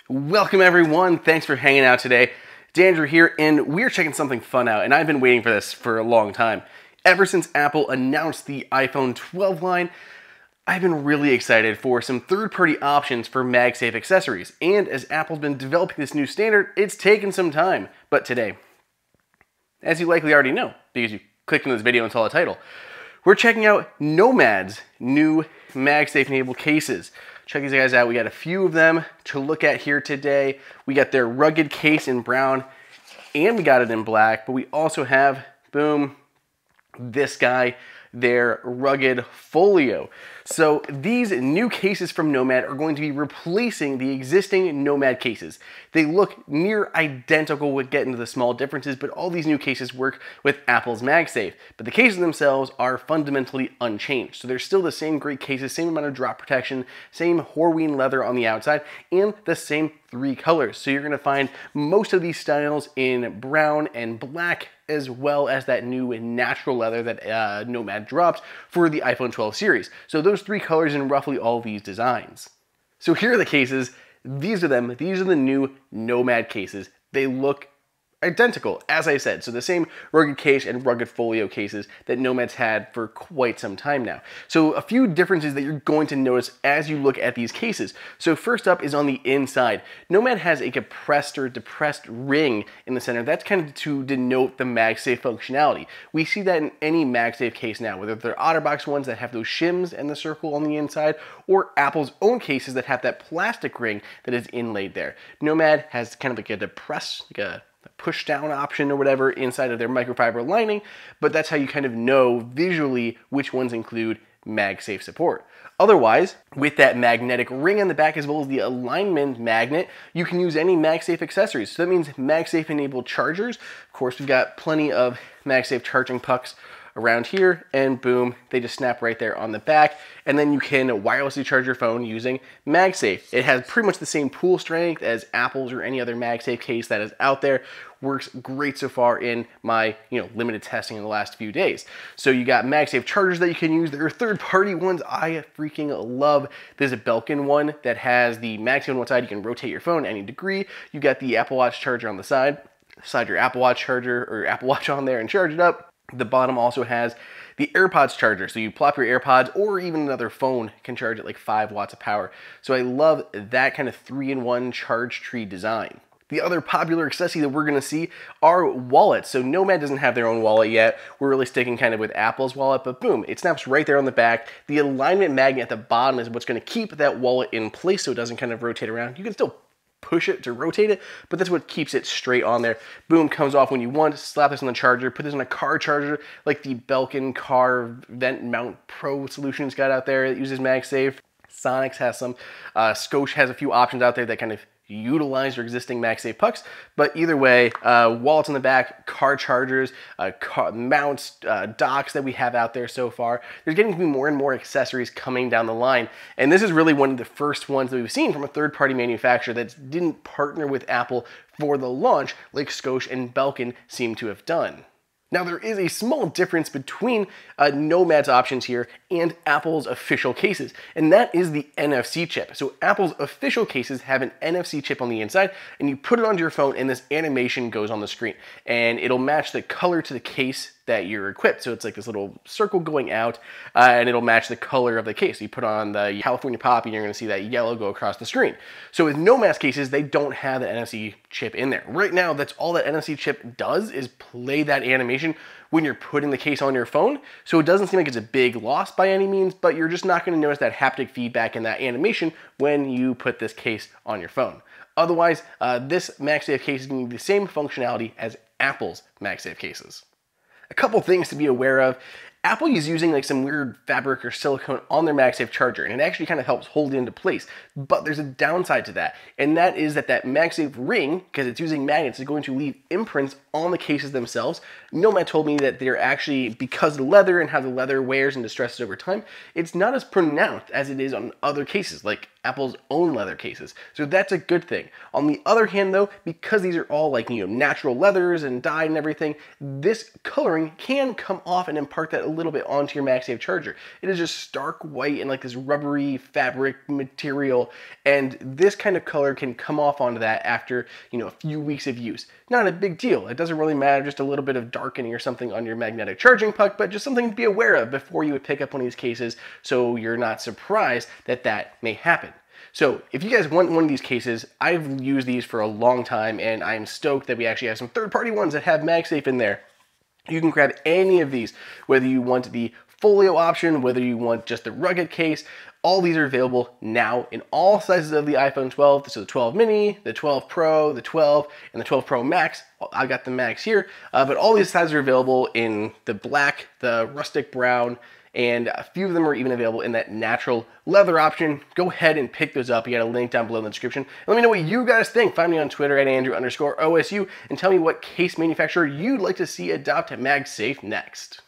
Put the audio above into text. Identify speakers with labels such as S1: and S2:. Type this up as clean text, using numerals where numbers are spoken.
S1: Welcome everyone, thanks for hanging out today. Andrew here, and we're checking something fun out, and I've been waiting for this for a long time. Ever since Apple announced the iPhone 12 line, I've been really excited for some third-party options for MagSafe accessories, and as Apple's been developing this new standard, it's taken some time. But today, as you likely already know, because you clicked on this video and saw the title, we're checking out Nomad's new MagSafe-enabled cases. Check these guys out. We got a few of them to look at here today. We got their rugged case in brown, and we got it in black, but we also have, boom, this guy, their rugged folio. So these new cases from Nomad are going to be replacing the existing Nomad cases. They look near identical. We'll get into the small differences, but all these new cases work with Apple's MagSafe. But the cases themselves are fundamentally unchanged. So they're still the same great cases, same amount of drop protection, same Horween leather on the outside, and the same 3 colors. So you're gonna find most of these styles in brown and black, as well as that new natural leather that Nomad dropped for the iPhone 12 series. So those 3 colors in roughly all of these designs. So here are the cases. These are them. These are the new Nomad cases. They look identical, as I said. So the same rugged case and rugged folio cases that Nomad's had for quite some time now. So a few differences that you're going to notice as you look at these cases. So first up is on the inside. Nomad has a compressed or depressed ring in the center. That's kind of to denote the MagSafe functionality. We see that in any MagSafe case now, whether they're OtterBox ones that have those shims and the circle on the inside, or Apple's own cases that have that plastic ring that is inlaid there. Nomad has kind of like a depressed, like a push down option or whatever inside of their microfiber lining, but that's how you kind of know visually which ones include MagSafe support. Otherwise, with that magnetic ring on the back as well as the alignment magnet, you can use any MagSafe accessories. So that means MagSafe enabled chargers. Of course, we've got plenty of MagSafe charging pucks around here, and boom, they just snap right there on the back, and then you can wirelessly charge your phone using MagSafe. It has pretty much the same pull strength as Apple's or any other MagSafe case that is out there. Works great so far in my limited testing in the last few days. So you got MagSafe chargers that you can use. There are third-party ones I freaking love. There's a Belkin one that has the MagSafe on one side. You can rotate your phone any degree. You got the Apple Watch charger on the side. Slide your Apple Watch charger or Apple Watch on there and charge it up. The bottom also has the AirPods charger, so you plop your AirPods or even another phone can charge at like 5 watts of power. So I love that kind of 3-in-1 charge tree design. The other popular accessory that we're gonna see are wallets. So Nomad doesn't have their own wallet yet. We're really sticking kind of with Apple's wallet, but boom, it snaps right there on the back. The alignment magnet at the bottom is what's gonna keep that wallet in place so it doesn't kind of rotate around. You can still push it to rotate it, but that's what keeps it straight on there. Boom, comes off when you want. Slap this on the charger, put this on a car charger like the Belkin Car Vent Mount Pro solution's got out there that uses MagSafe. Sonics has some. Scosh has a few options out there that kind of utilize your existing MagSafe pucks, but either way, wallets on the back, car chargers, car mounts, docks that we have out there so far. There's getting to be more and more accessories coming down the line, and this is really one of the first ones that we've seen from a third-party manufacturer that didn't partner with Apple for the launch like Scosh and Belkin seem to have done. Now there is a small difference between Nomad's options here and Apple's official cases, and that is the NFC chip. So Apple's official cases have an NFC chip on the inside, and you put it onto your phone and this animation goes on the screen, and it'll match the color to the case that you're equipped. So it's like this little circle going out, and it'll match the color of the case. You put on the California Poppy, and you're gonna see that yellow go across the screen. So with Nomad's cases, they don't have the NFC chip in there. Right now, that's all that NFC chip does is play that animation when you're putting the case on your phone. So it doesn't seem like it's a big loss by any means, but you're just not gonna notice that haptic feedback and that animation when you put this case on your phone. Otherwise, this MagSafe case is gonna be the same functionality as Apple's MagSafe cases. A couple things to be aware of. Apple is using like some weird fabric or silicone on their MagSafe charger, and it actually kind of helps hold it into place. But there's a downside to that, and that is that MagSafe ring, because it's using magnets, is going to leave imprints on the cases themselves. Nomad told me that they're actually, because of the leather and how the leather wears and distresses over time, it's not as pronounced as it is on other cases, like Apple's own leather cases. So that's a good thing. On the other hand though, because these are all like, natural leathers and dyed and everything, this coloring can come off and impart that little bit onto your MagSafe charger. It is just stark white and like this rubbery fabric material, and this kind of color can come off onto that after, you know, a few weeks of use. Not a big deal. It doesn't really matter, just a little bit of darkening or something on your magnetic charging puck, but just something to be aware of before you would pick up one of these cases so you're not surprised that that may happen. So if you guys want one of these cases, I've used these for a long time, and I'm stoked that we actually have some third-party ones that have MagSafe in there. You can grab any of these, whether you want the folio option, whether you want just the rugged case. All these are available now in all sizes of the iPhone 12. So the 12 mini, the 12 Pro, the 12, and the 12 Pro Max. I got the Max here, but all these sizes are available in the black, the rustic brown, and a few of them are even available in that natural leather option. Go ahead and pick those up. You got a link down below in the description. Let me know what you guys think. Find me on Twitter at Andrew_OSU and tell me what case manufacturer you'd like to see adopt MagSafe next.